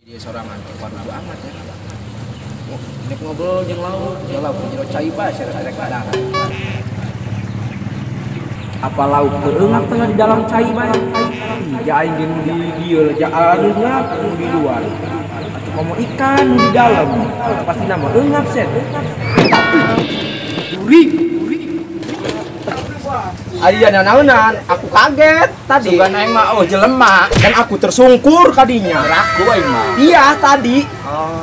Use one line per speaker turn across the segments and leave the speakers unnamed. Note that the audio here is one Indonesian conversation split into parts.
Dia sorangan warna amat ya. Nek ngobrol jeung lauk, jeung lauk jeung cai ba sare-sare kadang. Apa lauk beungat tengah di dalam cai ba? Ja aing di dieu ja areuna di luar. Atuh komo ikan di dalam. Pasti nama eungap set. Duri. Ayeuna naonan, aku kaget tadi.
Sugan aing mah oh jelema
Dan aku tersungkur kadinya.
raku aing mah.
Iya tadi.
Oh.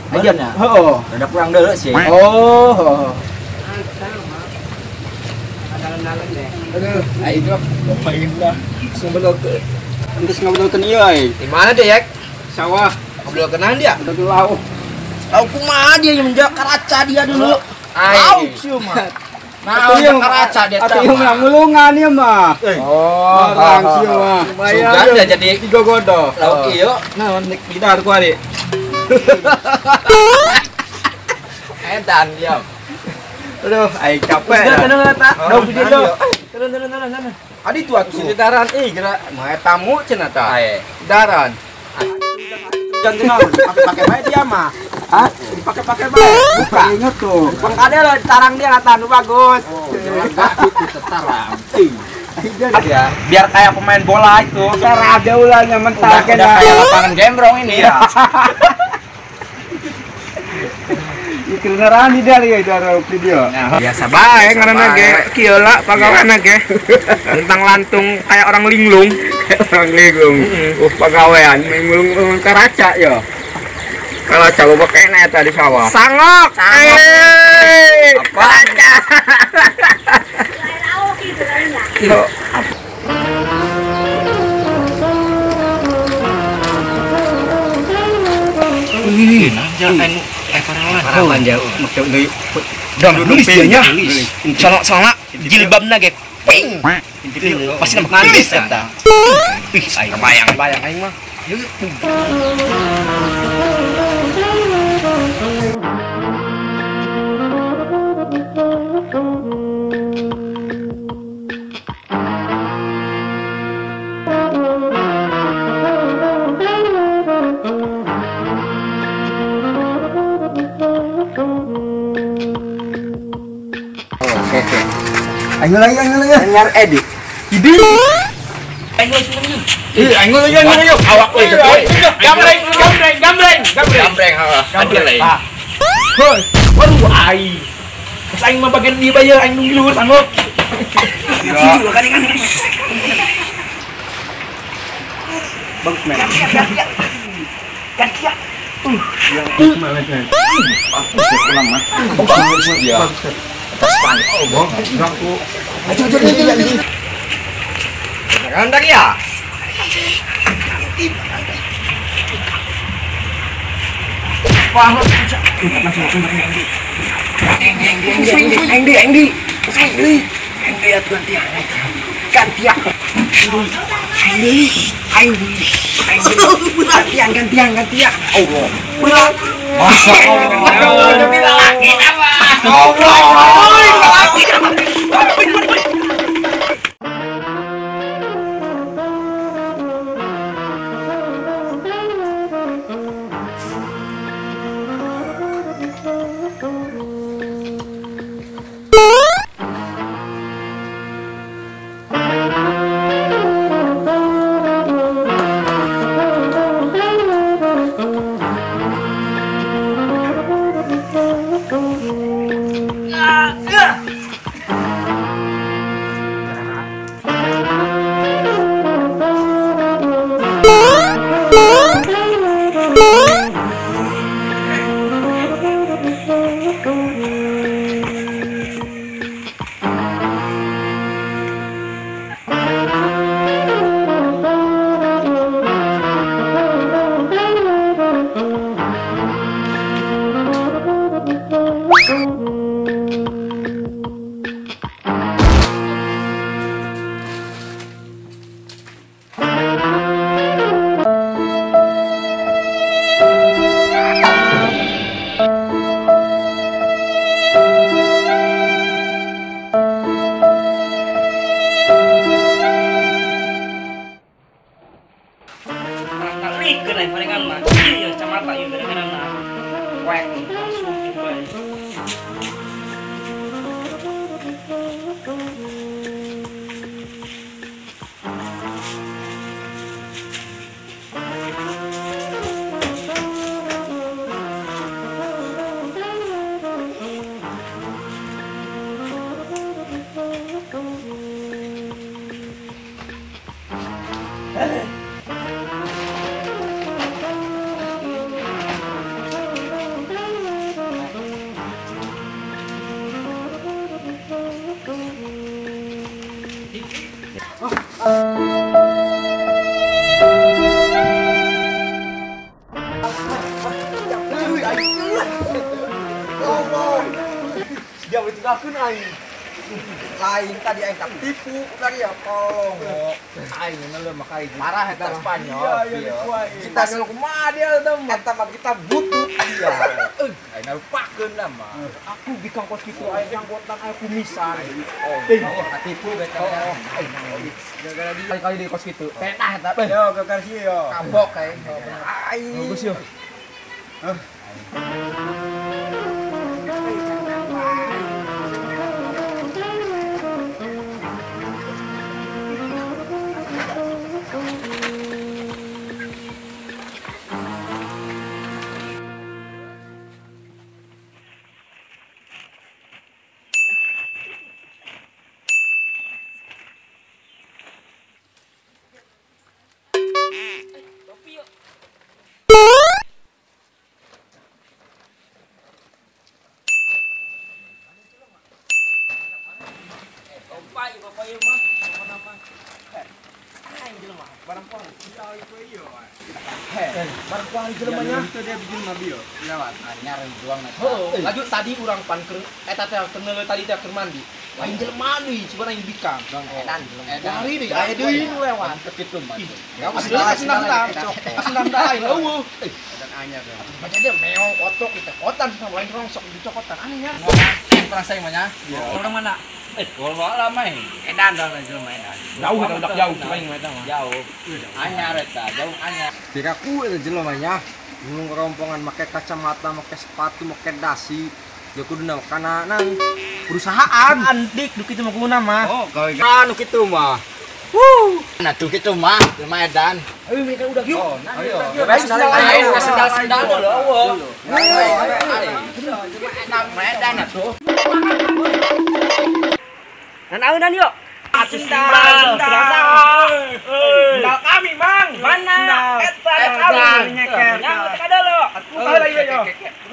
Aja nya.
Heeh.
Rada kurang deuleu sih.
Oh. Aduh, aing mah
Main lah.
ngobrolkeun.
Geus ngobrolkeun ieu ai.
Di mana deh, Yek?
Sawah.
Ngobrolkeun dia?
Udah lauk.
Tahu kumaha dia yang menjak karaca dia dulu.
Ai.
Tahu sih mah.
Atuh yang
karaca dia
atuh yang ngulungan ieu mah.
Oh,
Orang sieu mah.
Sugan dah jadi
digogodo.
lauk ieu.
Naon nek bidar ku ari.
Edan dia.
Aduh, aing capek.
Tenang eta.
Daun puji do.
Tenang. Adi tuh atuh.
Daran geura
Mah tamu cenah tah.
Ae.
Daran.
Jangan kenal, pakai bae dia mah. Hah? Dipakai-pakai bae. Buka inget tuh.
Pengkade lo tarang dia kata nu bagus.
Oh, enggak itu tetarang.
Ya, biar kayak pemain bola itu.
Cara ada ulangnya mental
Udah kayak lapangan gembrong ini ya.
Ikeun di dari daro video.
Biasa bae ngaranna ge kieu lah pagaweana ge. Tentang lantung kayak orang linglung.
Orang ligung. Pagawean mengulung karaca yo. Kalau coba kena eta di sawah.
Sangok.
Apa?
Yo. Ih, jangan parawan jauh.
Maksud deui.
Udah nulis dia nya. Soalnya jilbabna ge ping. Pasti nama nulis eta. Ih, aing bayang aing mah.
Aing lagi.
Dengar Edi. Ide. Aing lagi. Awak we gambreng. Hoi, waduh aing. Pas aing mah bagian ieu bae aing nu di luhur sanggup. Iya kan.
Bagus men.
Gantian.
Yang malah kan. Aku pulang mah. Bagus ya. Oh, bong. Aku.
Ayo. Gandak ya. Paham. Engdi. Gantian. Allah. Masa Allah.
Ikeun palingan mah.
kacamata ieu kadang-kadang kuek langsung bae.
Dia ditinggalkeun aing. Lain tadi aing tipu lagi ya tolong. Aing mah makai marah eta Spanyol. Kita selalu kumaha dia eta mah kita butuh dia. Aing lupakeun lah mah. Aku bikang kos kitu aing janggotan aing kumisan. Tipu beta. Gara-gara dia kali di kos kitu. Penah eta beuh. Yo gara-gara sieun yo. Kabok aing. Aing. Bagus yo. Barang jelemanya itu dia bikin mabio lewat anyar juang na. Laju tadi urang pan keur eta teh keneuleut tadi teh keur mandi. Lain jelema deui coba aing bikang. Edan. Hari deui aya deui nu lewat kitu mah. Ya kasendam aing eueuh. Dan anyar. Baca dia meong otok kita. Kotan sama lain rongsok dicokotan anyar. Perang saya mah nya. Orang mana?
Gua lama
Edan dong jelema edan.
Jauh eta udah jauh coba aing mah eta mah.
jauh. Anyar eta, jauh anyar.
Diraku eta jelemanya. Gunung rompongan make kacamata, make sepatu, make dasi. Ya kuduna kana nang perusahaan. Andik nu kitu mah kuna mah.
Oh, gawe
Nu kitu mah.
nah tuh kitu mah, jelema edan.
Ayo mereka udah yuk.
Ayo. Ayo sendal-sendal dulu eueuh. Jelema edan atuh.
Nan yuk.
Sendal kami, Mang.
Mana?
Eta
kami.
nyeker.
Yang kada lo.
Heula ieu yo.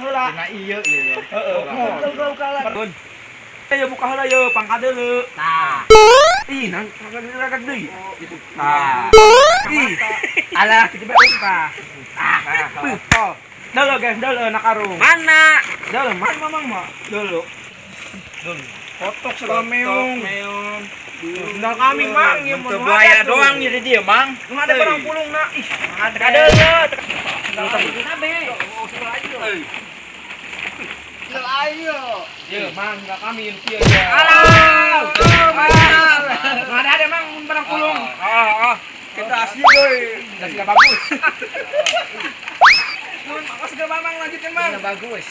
Heula.
Nah ieu ieu.
Heeh. Ayo buka heula yo, pangkat deuleu.
Nah.
Ih, nang ragak deui. Nah. Ih.
Alah kita berumpa.
Oh. Deuleu guys, deuleu nak karung.
Mana?
Deuleu, Mang mah. Deuleu. Kotok segala meong. Sendal kami, Mang. Ieu mah
Buaya doang jadi dia, Mang.
Nu ada barang pulungna. Ih,
Kada lo. Sendal kami nabe.
Ieu, Mang, sendal kami nu kieu ya.
Alah.
Nggak ada, Mang, barang pulung. Kita asli, boy. Udah sudah bagus. Nun, makasih Mang, lanjutin, Mang.
Bagus.